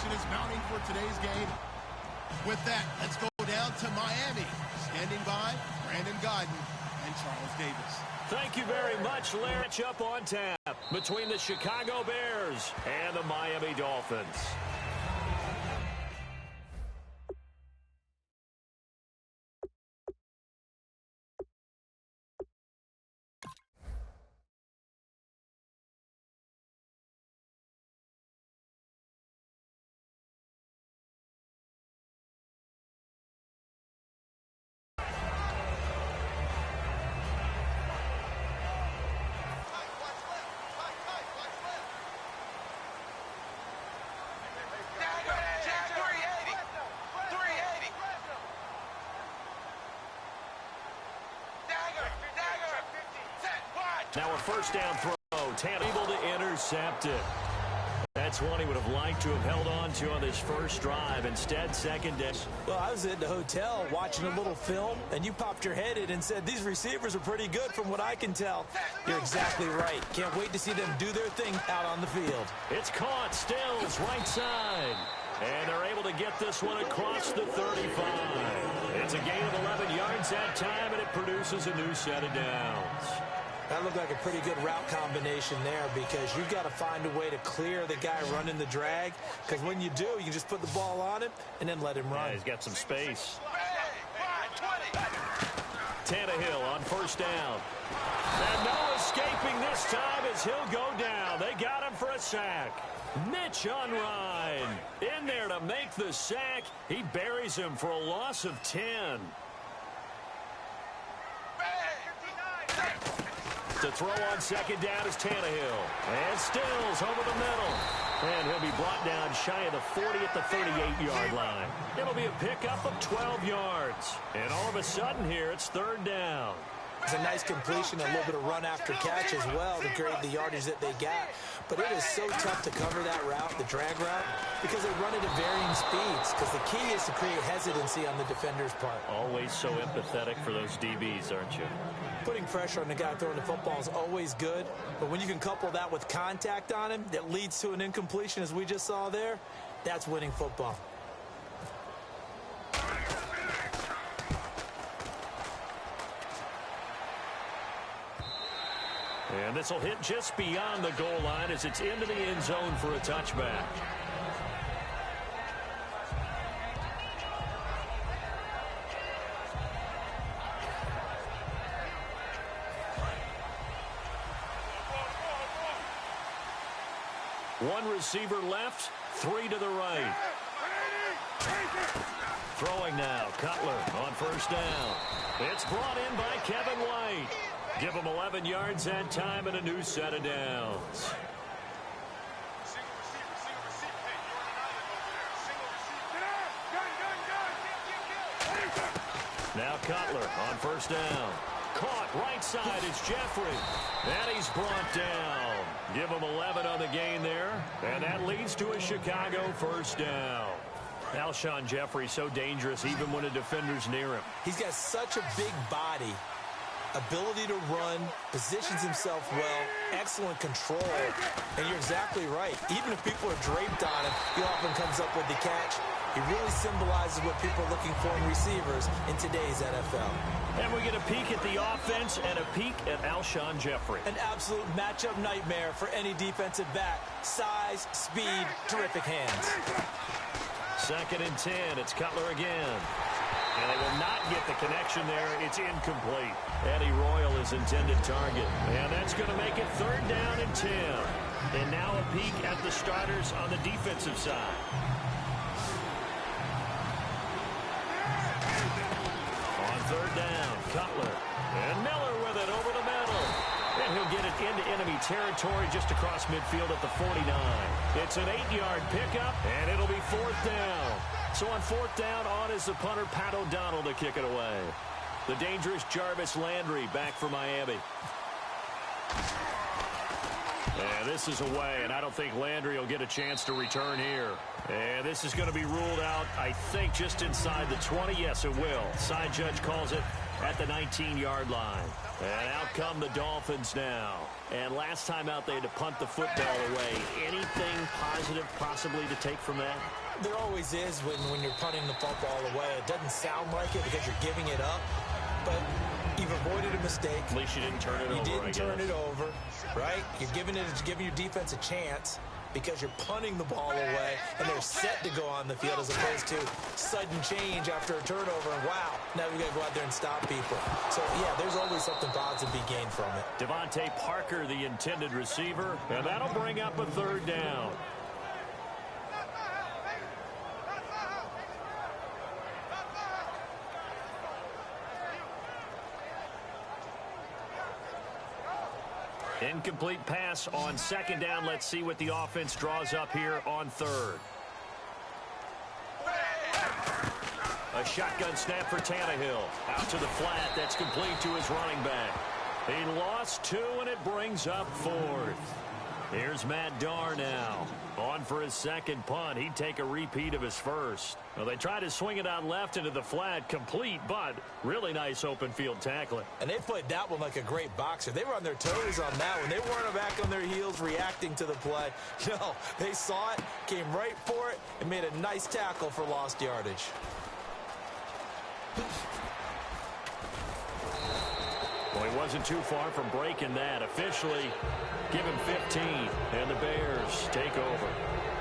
tension is mounting for today's game. With that, let's go down to Miami. Standing by, Brandon Gaudin and Charles Davis. Thank you very much, Larry. Up on tap between the Chicago Bears and the Miami Dolphins. Now a first down throw. Tanner able to intercept it. That's one he would have liked to have held on to on this first drive. Instead, second down. Well, I was at the hotel watching a little film, and you popped your head in and said, these receivers are pretty good from what I can tell. You're exactly right. Can't wait to see them do their thing out on the field. It's caught. Stills right side. And they're able to get this one across the 35. It's a gain of 11 yards that time, and it produces a new set of downs. That looked like a pretty good route combination there because you've got to find a way to clear the guy running the drag, because when you do, you can just put the ball on him and then let him run. Yeah, he's got some space. Tannehill on first down. And no escaping this time as he'll go down. They got him for a sack. Mitch Unrein in there to make the sack. He buries him for a loss of 10. To throw on second down is Tannehill. And Stills over the middle. And he'll be brought down shy of the 40 at the 38-yard line. It'll be a pickup of 12 yards. And all of a sudden here, it's third down. It's a nice completion, a little bit of run after catch as well to grade the yardage that they got. But it is so tough to cover that route, the drag route, because they run it at varying speeds. Because the key is to create hesitancy on the defender's part. Always so empathetic for those DBs, aren't you? Putting pressure on the guy throwing the football is always good. But when you can couple that with contact on him that leads to an incompletion, as we just saw there, that's winning football. And this will hit just beyond the goal line as it's into the end zone for a touchback. One receiver left, three to the right. Throwing now, Cutler on first down. It's brought in by Kevin White. Give him 11 yards that time and a new set of downs. Now Cutler on first down. Caught right side, it's Jeffrey. And he's brought down. Give him 11 on the gain there. And that leads to a Chicago first down. Alshon Jeffrey so dangerous even when a defender's near him. He's got such a big body. Ability to run, positions himself well, excellent control. And you're exactly right. Even if people are draped on him, he often comes up with the catch. He really symbolizes what people are looking for in receivers in today's NFL. And we get a peek at the offense and a peek at Alshon Jeffrey. An absolute matchup nightmare for any defensive back. Size, speed, terrific hands. Second and 10. It's Cutler again. And they will not get the connection there. It's incomplete. Eddie Royal is intended target. And that's going to make it third down and 10. And now a peek at the starters on the defensive side. On third down, Cutler. And Miller with it over the middle. And he'll get it into enemy territory just across midfield at the 49. It's an 8-yard pickup, and it'll be fourth down. So on fourth down, on is the punter, Pat O'Donnell, to kick it away. The dangerous Jarvis Landry back for Miami. And this is away, and I don't think Landry will get a chance to return here. And this is going to be ruled out, I think, just inside the 20. Yes, it will. Side judge calls it at the 19-yard line. And out come the Dolphins now. And last time out, they had to punt the football away. Anything positive possibly to take from that? There always is when you're punting the football away. It doesn't sound like it because you're giving it up, but you've avoided a mistake. At least you didn't turn it over, You didn't turn it over, right? You're giving your defense a chance because you're punting the ball away, and they're set to go on the field as opposed to sudden change after a turnover, and wow, now we got to go out there and stop people. So, yeah, there's always something positive to be gained from it. Devontae Parker, the intended receiver, and that'll bring up a third down. Incomplete pass on second down. Let's see what the offense draws up here on third. A shotgun snap for Tannehill. Out to the flat. That's complete to his running back. He lost 2, and it brings up fourth. Here's Matt Darr now. On for his second punt. He'd take a repeat of his first. Well, they tried to swing it out left into the flat. Complete, but really nice open field tackling. And they played that one like a great boxer. They were on their toes on that one. They weren't back on their heels reacting to the play. No, they saw it, came right for it, and made a nice tackle for lost yardage. Well, he wasn't too far from breaking that. Officially, give him 15, and the Bears take over.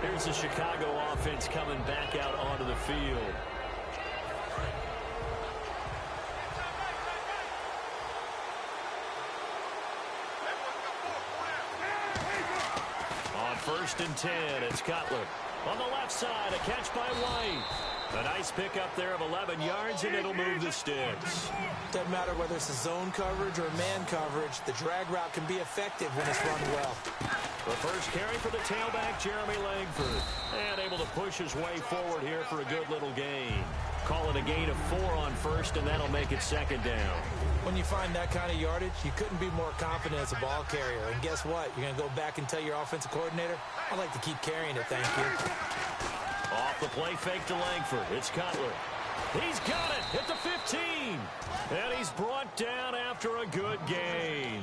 Here's the Chicago offense coming back out onto the field. On 1st and 10, it's Cutler. On the left side, a catch by White. A nice pickup there of 11 yards, and it'll move the sticks. Doesn't matter whether it's a zone coverage or man coverage, the drag route can be effective when it's run well. The first carry for the tailback, Jeremy Langford. And able to push his way forward here for a good little gain. Call it a gain of 4 on first, and that'll make it second down. When you find that kind of yardage, you couldn't be more confident as a ball carrier. And guess what? You're going to go back and tell your offensive coordinator, I'd like to keep carrying it, thank you. Off the play fake to Langford. It's Cutler. He's got it at the 15. And he's brought down after a good gain.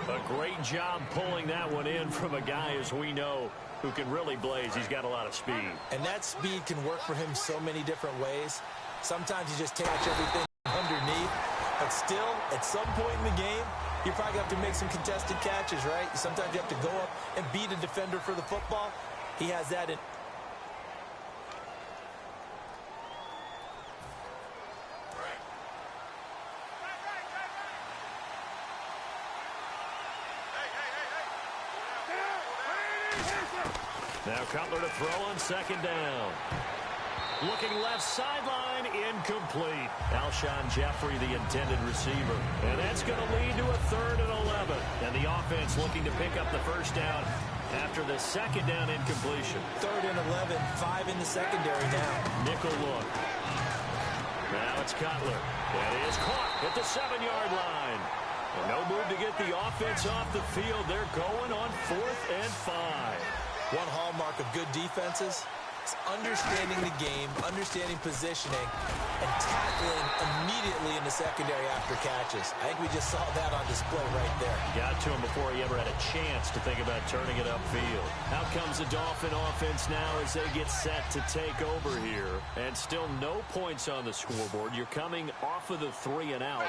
A great job pulling that one in from a guy, as we know, who can really blaze. He's got a lot of speed. And that speed can work for him so many different ways. Sometimes you just catch everything underneath. But still, at some point in the game, you probably have to make some contested catches, right? Sometimes you have to go up and beat a defender for the football. He has that in. Now Cutler to throw on second down. Looking left sideline, incomplete. Alshon Jeffrey, the intended receiver. And that's going to lead to a 3rd and 11. And the offense looking to pick up the first down after the second down incompletion. 3rd and 11, 5 in the secondary now. Nickel look. Now it's Cutler. That is caught at the 7-yard line. And no move to get the offense off the field. They're going on 4th and 5. One hallmark of good defenses is understanding the game, understanding positioning, and tackling immediately in the secondary after catches. I think we just saw that on display right there. Got to him before he ever had a chance to think about turning it upfield. Out comes the Dolphin offense now as they get set to take over here. And still no points on the scoreboard. You're coming off of the 3 and out.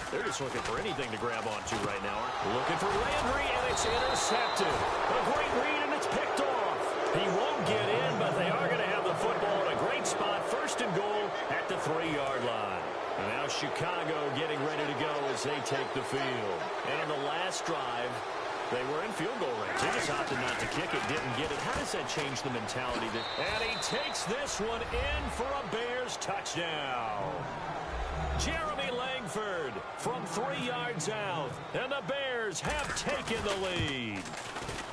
They're just looking for anything to grab onto right now. Looking for Landry, and it's intercepted. A great read, and it's picked off. He won't get in, but they are going to have the football in a great spot. 1st and goal at the 3-yard line. And now Chicago getting ready to go as they take the field. And on the last drive, they were in field goal range. They just opted not to kick it, didn't get it. How does that change the mentality? And he takes this one in for a Bears touchdown. Jeremy Langford from 3 yards out, and the Bears have taken the lead.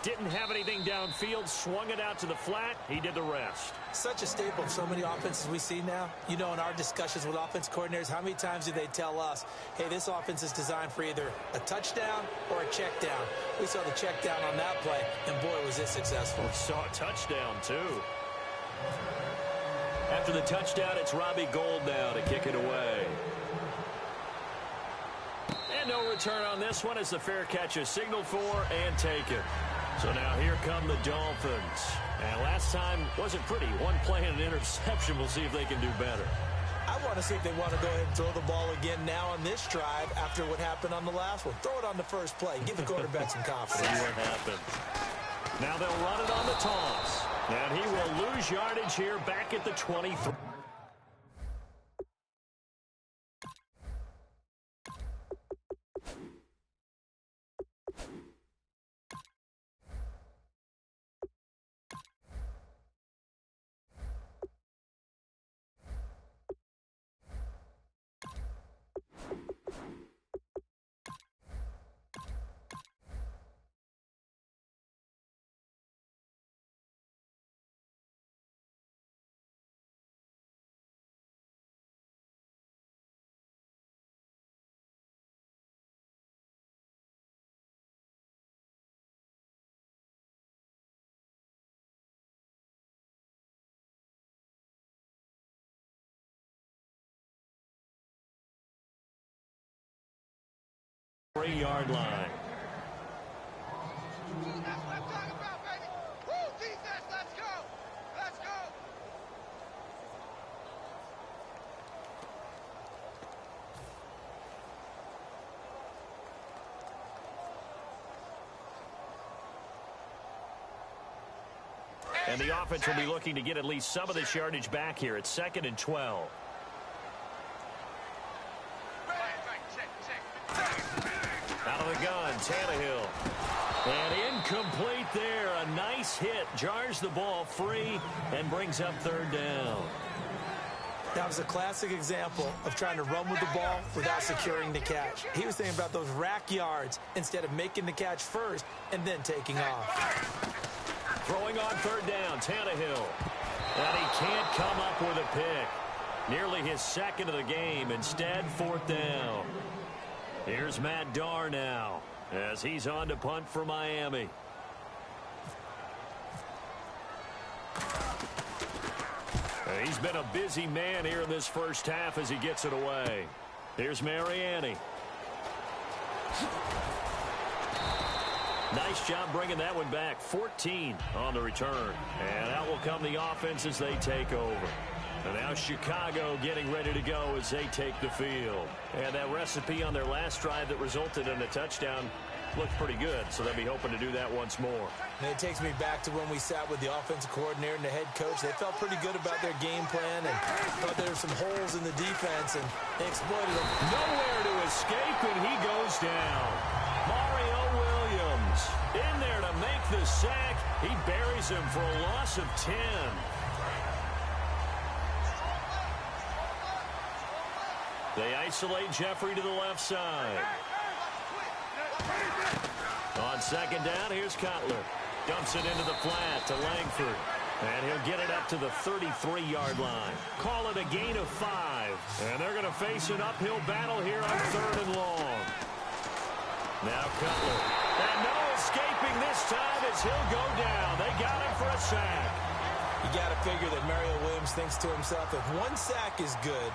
Didn't have anything downfield, swung it out to the flat. He did the rest. Such a staple of so many offenses we see now. You know, in our discussions with offense coordinators, how many times do they tell us, hey, this offense is designed for either a touchdown or a check down. We saw the check down on that play, and boy, was it successful. We saw a touchdown, too. After the touchdown, it's Robbie Gould now to kick it away. And no return on this one as the fair catch is signaled for and taken. So now here come the Dolphins. And last time wasn't pretty. One play and an interception. We'll see if they can do better. I want to see if they want to go ahead and throw the ball again now on this drive after what happened on the last one. Throw it on the first play. Give the quarterback some confidence. See what happens. Now they'll run it on the toss. And he will lose yardage here back at the 23. Yard line. That's what I'm talking about, baby. Woo, defense, let's go. Let's go. And the offense will be looking to get at least some of this yardage back here. It's 2nd and 12. Out of the gun, Tannehill. And incomplete there. A nice hit. Jars the ball free and brings up 3rd down. That was a classic example of trying to run with the ball without securing the catch. He was thinking about those rack yards instead of making the catch first and then taking off. Throwing on 3rd down, Tannehill. And he can't come up with a pick. Nearly his 2nd of the game. Instead, 4th down. Here's Matt Darr now as he's on to punt for Miami. He's been a busy man here in this first half as he gets it away. Here's Mariani. Nice job bringing that one back. 14 on the return. And out will come the offense as they take over. And now Chicago getting ready to go as they take the field. And that recipe on their last drive that resulted in a touchdown looked pretty good, so they'll be hoping to do that once more. And it takes me back to when we sat with the offensive coordinator and the head coach. They felt pretty good about their game plan and thought there were some holes in the defense, and they exploited them. Nowhere to escape, and he goes down. Mario Williams in there to make the sack. He buries him for a loss of 10. They isolate Jeffrey to the left side. On 2nd down, here's Cutler. Dumps it into the flat to Langford. And he'll get it up to the 33-yard line. Call it a gain of 5. And they're going to face an uphill battle here on 3rd and long. Now Cutler. And no escaping this time as he'll go down. They got him for a sack. You got to figure that Mario Williams thinks to himself, if one sack is good,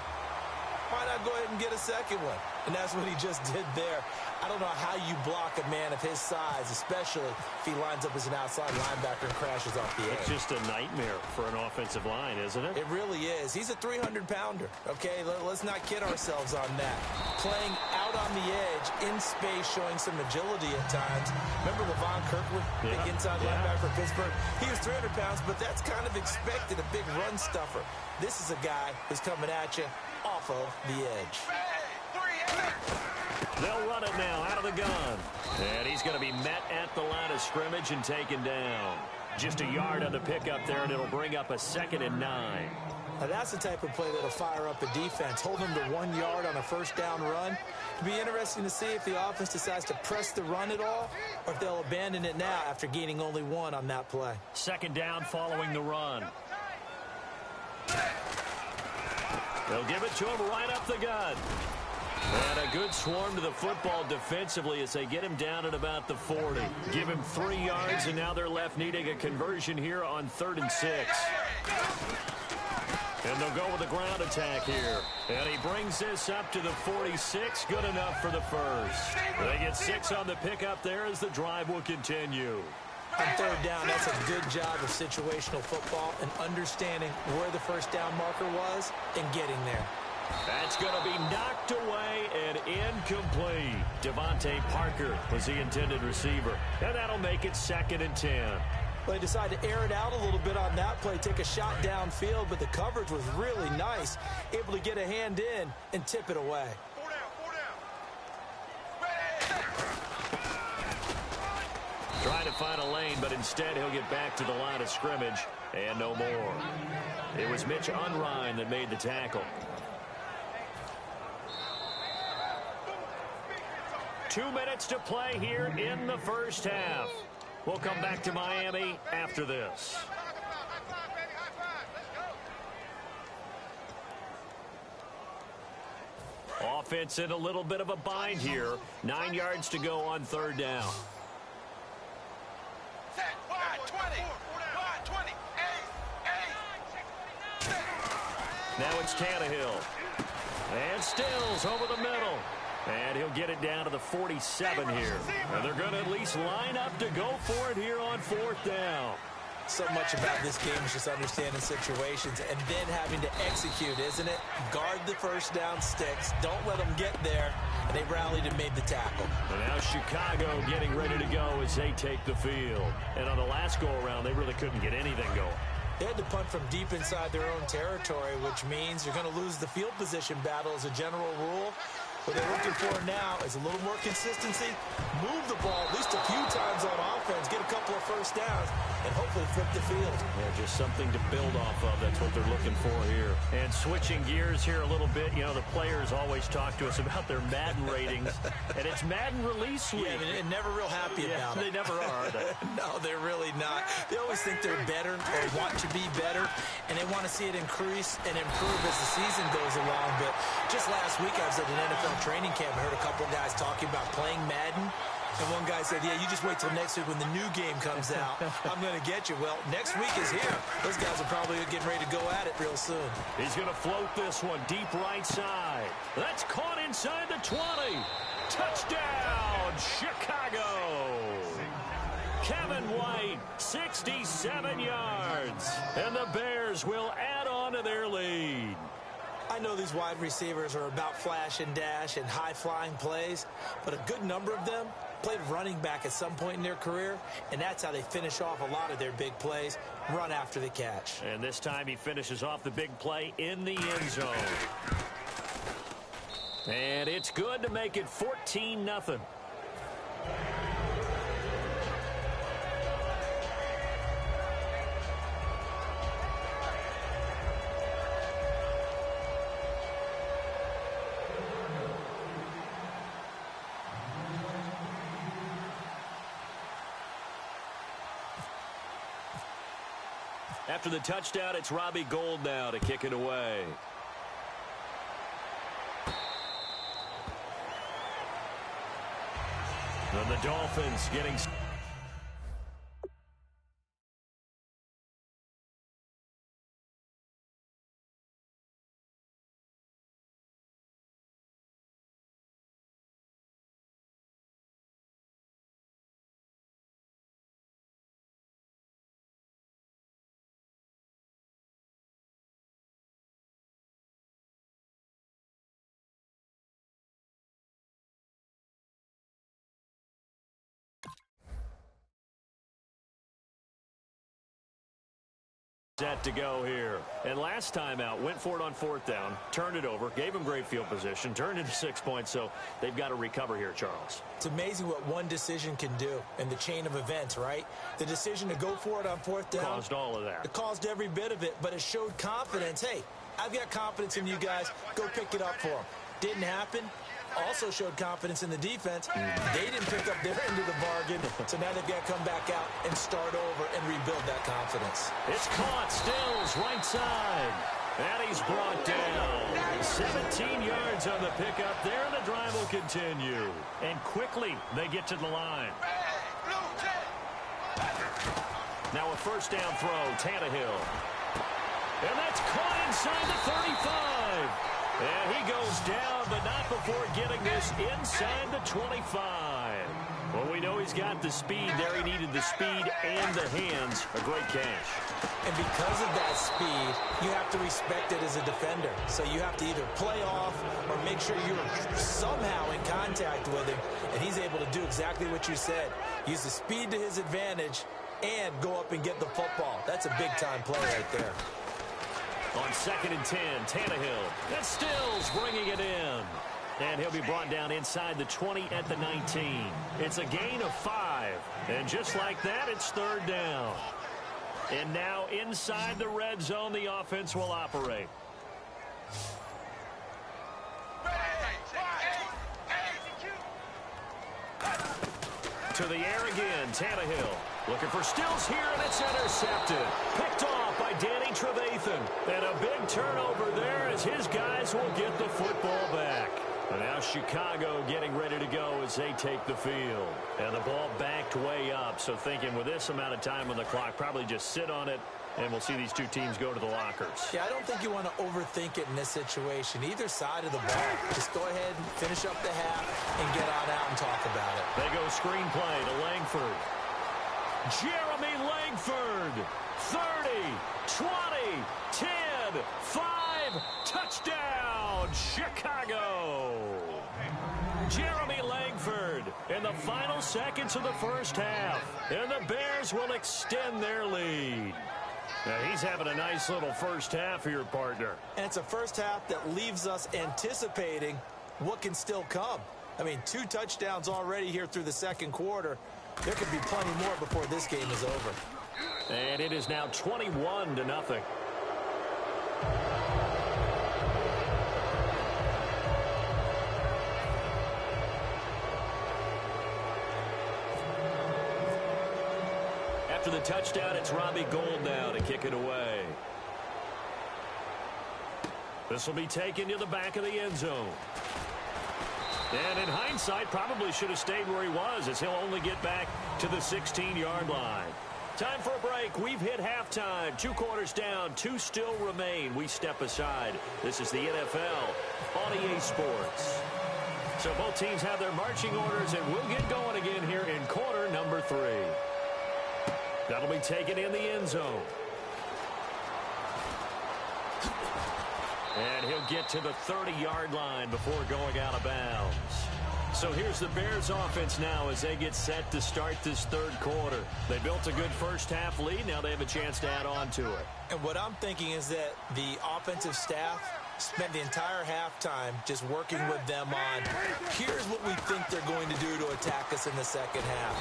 why not go ahead and get a second one? And that's what he just did there. I don't know how you block a man of his size, especially if he lines up as an outside linebacker and crashes off the edge. It's just a nightmare for an offensive line, isn't it? It really is. He's a 300-pounder, okay? Let's not kid ourselves on that. Playing out on the edge, in space, showing some agility at times. Remember Levon Kirkland, big inside linebacker for Pittsburgh? He was 300 pounds, but that's kind of expected, a big run stuffer. This is a guy who's coming at you off of the edge. They'll run it now out of the gun. And he's going to be met at the line of scrimmage and taken down. Just a yard on the pickup there, and it'll bring up a 2nd and 9. Now that's the type of play that'll fire up a defense. Hold them to 1 yard on a first down run. It'll be interesting to see if the offense decides to press the run at all or if they'll abandon it now after gaining only 1 on that play. 2nd down following the run. They'll give it to him right up the gut. And a good swarm to the football defensively as they get him down at about the 40. Give him 3 yards, and now they're left needing a conversion here on 3rd and 6. And they'll go with the ground attack here. And he brings this up to the 46. Good enough for the first. They get 6 on the pickup there as the drive will continue. On third down, that's a good job of situational football and understanding where the first down marker was and getting there. That's going to be knocked away and incomplete. Devontae Parker was the intended receiver. And that'll make it 2nd and 10. Well, they decided to air it out a little bit on that play, take a shot downfield, but the coverage was really nice. Able to get a hand in and tip it away. 4 down. Trying to find a lane, but instead he'll get back to the line of scrimmage and no more. It was Mitch Unrein that made the tackle. 2 minutes to play here in the first half. We'll come back to Miami after this. Offense in a little bit of a bind here. 9 yards to go on third down. Now it's Tannehill. And Stills over the middle. And he'll get it down to the 47 here. And they're going to at least line up to go for it here on 4th down. So much about this game is just understanding situations and then having to execute, isn't it? Guard the first down sticks. Don't let them get there. And they rallied and made the tackle. And now Chicago getting ready to go as they take the field. And on the last go-around, they really couldn't get anything going. They had to punt from deep inside their own territory, which means you're going to lose the field position battle as a general rule. What they're looking for now is a little more consistency, move the ball at least a few times on offense, get a couple of first downs, and hopefully flip the field. Yeah, just something to build off of. That's what they're looking for here. And switching gears here a little bit, you know, the players always talk to us about their Madden ratings, and it's Madden release week. Yeah, they're never real happy about it. They never are they? No, they're really not. They always think they're better or want to be better, and they want to see it increase and improve as the season goes along. But just last week, I was at an NFL training camp. I heard a couple of guys talking about playing Madden. And one guy said, yeah, you just wait till next week when the new game comes out. I'm going to get you. Well, next week is here. Those guys are probably getting ready to go at it real soon. He's going to float this one deep right side. That's caught inside the 20. Touchdown, Chicago. Kevin White, 67 yards. And the Bears will add on to their lead. I know these wide receivers are about flash and dash and high-flying plays, but a good number of them played running back at some point in their career, and that's how they finish off a lot of their big plays, run after the catch. And this time he finishes off the big play in the end zone. And it's good to make it 14-0. After the touchdown, it's Robbie Gould now to kick it away. And the Dolphins getting... set to go here. And last time out, went for it on 4th down, turned it over, gave them great field position, turned into 6 points, so they've got to recover here, Charles. It's amazing what one decision can do in the chain of events, right? The decision to go for it on 4th down. Caused all of that. It caused every bit of it, but it showed confidence. Hey, I've got confidence in you guys. Go pick it up for them. Didn't happen. Also showed confidence in the defense. They didn't pick up their end of the bargain, so now they've got to come back out and start over and rebuild that confidence. It's caught. Stills right side. And he's brought down. 17 yards on the pickup there, and the drive will continue. And quickly, they get to the line. Now a first down throw, Tannehill. And that's caught inside the 35. And he goes down, but not before getting this inside the 25. Well, we know he's got the speed there. He needed the speed and the hands. A great catch. And because of that speed, you have to respect it as a defender. So you have to either play off or make sure you're somehow in contact with him. And he's able to do exactly what you said. Use the speed to his advantage and go up and get the football. That's a big-time play right there. On 2nd and 10, Tannehill. And Stills bringing it in. And he'll be brought down inside the 20 at the 19. It's a gain of 5. And just like that, it's 3rd down. And now inside the red zone, the offense will operate. To the air again, Tannehill. Looking for Stills here, and it's intercepted. Picked off by Danny Trevathan. And a big turnover there as his guys will get the football back. And now Chicago getting ready to go as they take the field. And the ball backed way up. So thinking with this amount of time on the clock, probably just sit on it, and we'll see these two teams go to the lockers. Yeah, I don't think you want to overthink it in this situation. Either side of the ball. Just go ahead and finish up the half and get on out and talk about it. They go screenplay to Langford. Jeremy Langford. 30, 20, 10, 5, touchdown, Chicago. Jeremy Langford in the final seconds of the first half. And the Bears will extend their lead. Now, he's having a nice little first half here, partner. And it's a first half that leaves us anticipating what can still come. I mean, 2 touchdowns already here through the second quarter. There could be plenty more before this game is over. And it is now 21-0. After the touchdown, it's Robbie Gould now to kick it away. This will be taken to the back of the end zone. And in hindsight, probably should have stayed where he was, as he'll only get back to the 16-yard line. Time for a break. We've hit halftime. 2 quarters down. 2 still remain. We step aside. This is the NFL on EA Sports. So both teams have their marching orders, and we'll get going again here in quarter number 3. That'll be taken in the end zone. And he'll get to the 30-yard line before going out of bounds. So here's the Bears offense now as they get set to start this third quarter. They built a good first half lead. Now they have a chance to add on to it. And what I'm thinking is that the offensive staff spent the entire halftime just working with them on, here's what we think they're going to do to attack us in the second half.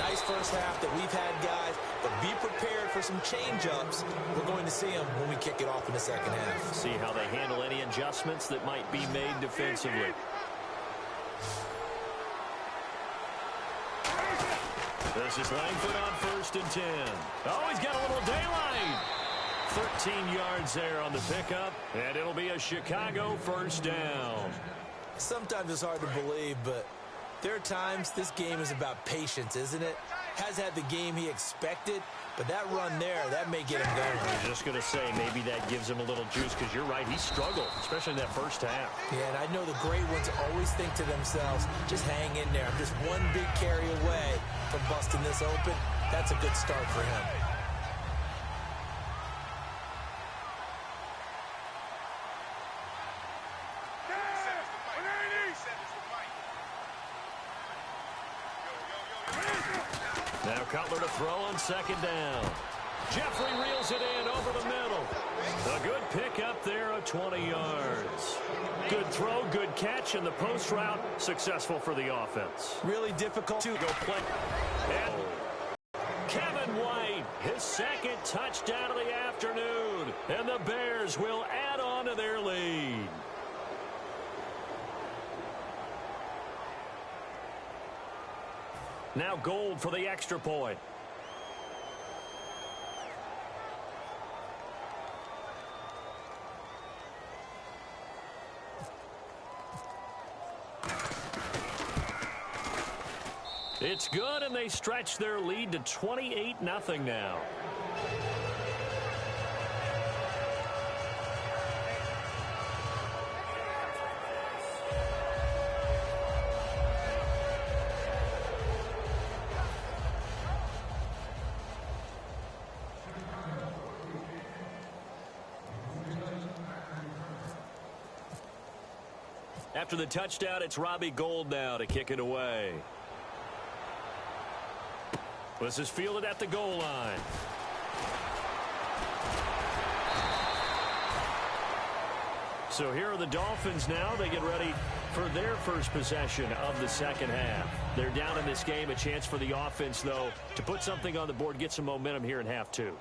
Nice first half that we've had, guys, but be prepared for some change-ups. We're going to see them when we kick it off in the second half. See how they handle any adjustments that might be made defensively. This is Langford on 1st and 10. Oh, he's got a little daylight. 13 yards there on the pickup, and it'll be a Chicago first down. Sometimes it's hard to believe, but there are times this game is about patience, isn't it? Has had the game he expected, but that run there, that may get him going. I was just going to say, maybe that gives him a little juice, because you're right, he struggled, especially in that first half. Yeah, and I know the great ones always think to themselves, just hang in there. I'm just one big carry away from busting this open. That's a good start for him. Now Cutler to throw on 2nd down. Jeffrey reels it in over the middle. A good pickup there of 20 yards. Good throw, good catch, and the post route successful for the offense. Really difficult to Go play. And Kevin White, his 2nd touchdown of the afternoon. And the Bears will add on to their lead. Now Gould for the extra point. It's good, and they stretch their lead to 28-0 now. After the touchdown, it's Robbie Gould now to kick it away. This is fielded at the goal line. So here are the Dolphins now. They get ready for their first possession of the second half. They're down in this game. A chance for the offense, though, to put something on the board, get some momentum here in half two.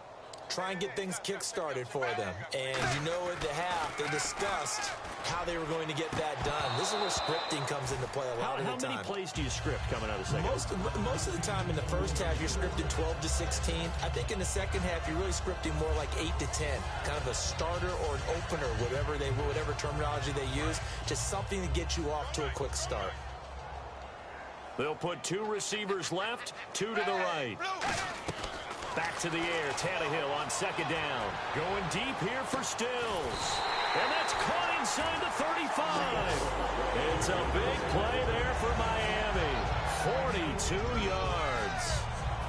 Try and get things kick-started for them. And you know at the half, they discussed how they were going to get that done. This is where scripting comes into play a lot of the time. How many plays do you script coming out of the second half? Most of the time in the first half, you're scripted 12 to 16. I think in the second half, you're really scripting more like 8 to 10. Kind of a starter or an opener, whatever terminology they use. Just something to get you off to a quick start. They'll put 2 receivers left, 2 to the right. Back to the air, Tannehill on second down. Going deep here for Stills. And that's caught inside the 35. It's a big play there for Miami. 42 yards.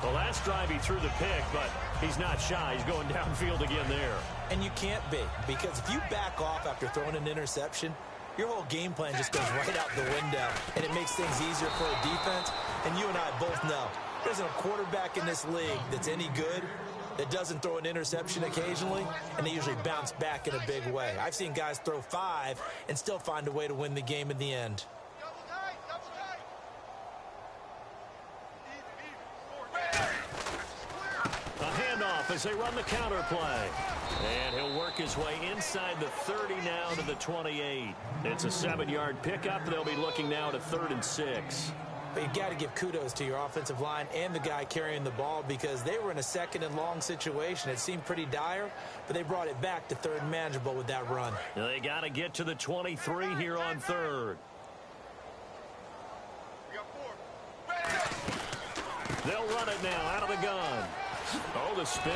The last drive he threw the pick, but he's not shy. He's going downfield again there. And you can't be, because if you back off after throwing an interception, your whole game plan just goes right out the window, and it makes things easier for a defense. And you and I both know there isn't a quarterback in this league that's any good that doesn't throw an interception occasionally, and they usually bounce back in a big way. I've seen guys throw 5 and still find a way to win the game in the end. A handoff as they run the counter play. And he'll work his way inside the 30 now to the 28. It's a 7-yard pickup. They'll be looking now to 3rd and 6. But you've got to give kudos to your offensive line and the guy carrying the ball, because they were in a 2nd and long situation. It seemed pretty dire, but they brought it back to 3rd and manageable with that run. They got to get to the 23 here on 3rd. They'll run it now out of the gun. Oh, the spin.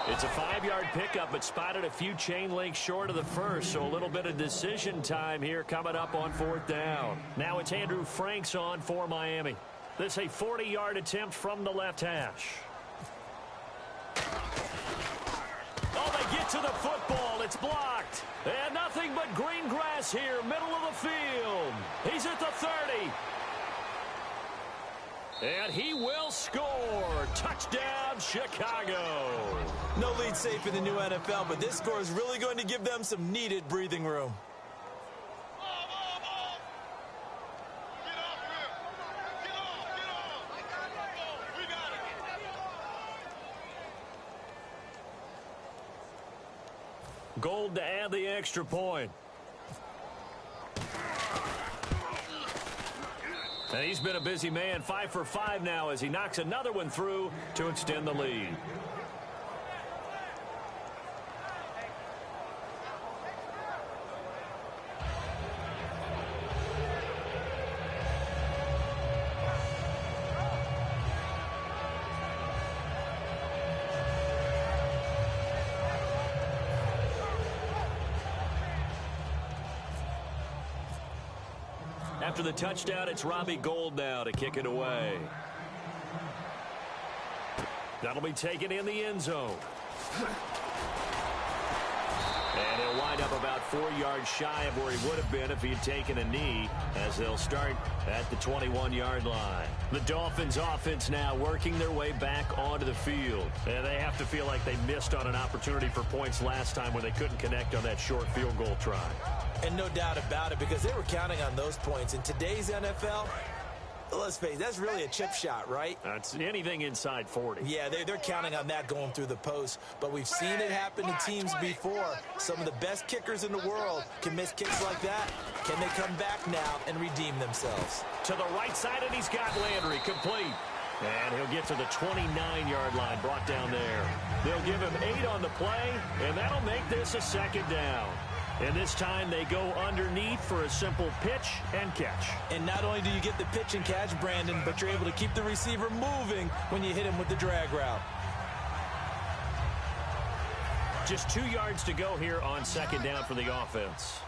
It's a 5-yard pickup, but spotted a few chain links short of the first, so a little bit of decision time here coming up on 4th down. Now it's Andrew Franks on for Miami. This a 40-yard attempt from the left hash. Oh, they get to the football. It's blocked. And nothing but green grass here, middle of the field. He's at the 30. And he will score. Touchdown, Chicago. No lead safe in the new NFL, but this score is really going to give them some needed breathing room. Gould to add the extra point. And he's been a busy man, 5 for 5 now as he knocks another one through to extend the lead. After the touchdown, it's Robbie Gould now to kick it away. That'll be taken in the end zone. And he'll wind up about 4 yards shy of where he would have been if he had taken a knee, as they'll start at the 21-yard line. The Dolphins offense now working their way back onto the field. And they have to feel like they missed on an opportunity for points last time when they couldn't connect on that short field goal try. And no doubt about it, because they were counting on those points. In today's NFL, let's face it, that's really a chip shot, right? That's anything inside 40. Yeah, they're counting on that going through the post. But we've seen it happen to teams before. Some of the best kickers in the world can miss kicks like that. Can they come back now and redeem themselves? To the right side, and he's got Landry complete. And he'll get to the 29-yard line, brought down there. They'll give him 8 on the play, and that'll make this a 2nd down. And this time they go underneath for a simple pitch and catch. And not only do you get the pitch and catch, Brandon, but you're able to keep the receiver moving when you hit him with the drag route. Just 2 yards to go here on 2nd down for the offense.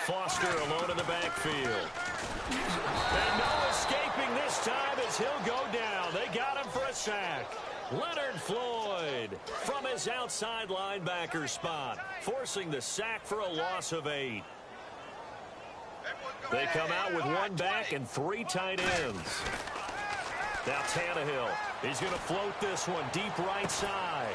Foster alone in the backfield. And no escaping this time as he'll go down. They got him for a sack. Leonard Floyd from his outside linebacker spot, forcing the sack for a loss of 8. They come out with 1 back and 3 tight ends. Now Tannehill, he's going to float this one deep right side.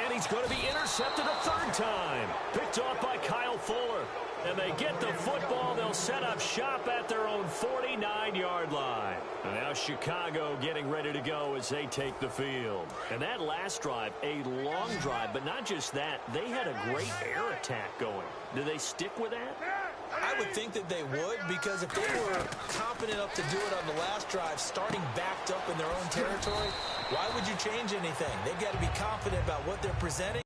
And he's going to be intercepted a 3rd time. Picked off by Kyle Fuller. And they get the football. They'll set up shop at their own 49-yard line. And now Chicago getting ready to go as they take the field. And that last drive, a long drive, but not just that. They had a great air attack going. Do they stick with that? I would think that they would, because if they were confident enough to do it on the last drive, starting backed up in their own territory, why would you change anything? They've got to be confident about what they're presenting